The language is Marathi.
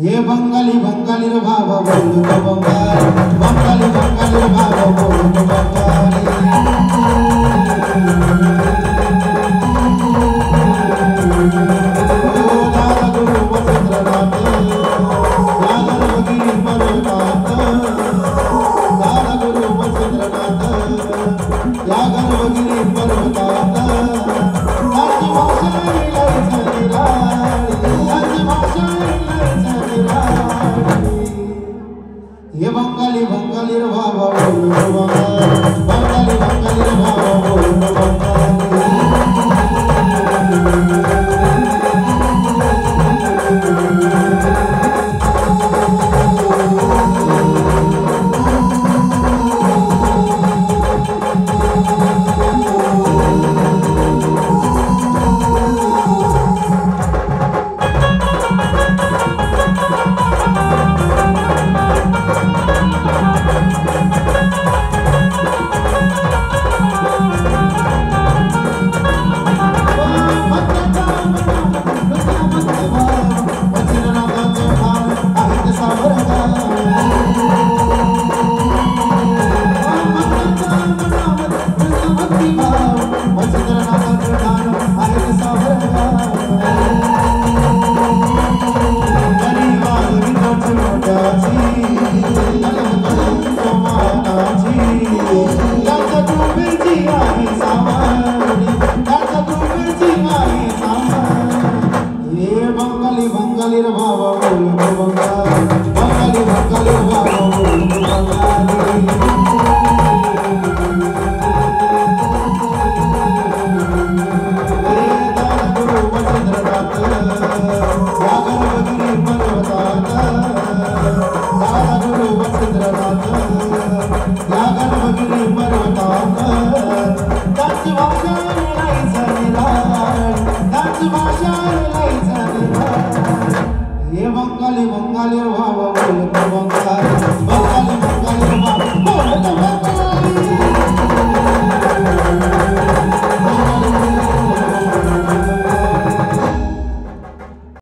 हे बंगाली बंगाली रे बाबा बोलू तो बंगाली बंगाली बंगाली रे बाबा बोलू तो बंगाली ओ दादा गुरु वसंतनाथ यागर बगिरी पर्वतात दादा गुरु वसंतनाथ यागर बगिरी पर्वतात त्याची भाषा लिहायचं निराळी त्याची भाषा ये बंगाली बंगाली रे बाबा बोलू तो बंगाली बंगाली रे बाबा बोलू तो बंगाली बंगाली रे बाबा बोलू तो बंगाली बंगाली बंगाली रे बाबा बोलू तो बंगाली दादा गुरु वसंतनाथ यागर बगिरी पर्वतात दादा गुरु वसंतनाथ यागर बगिरी पर्वतात त्याची भाषा लिहायचं निराळी त्याची भाषा लिहायचं निराळी ये बंगाली बंगाली रे बाबा बोलू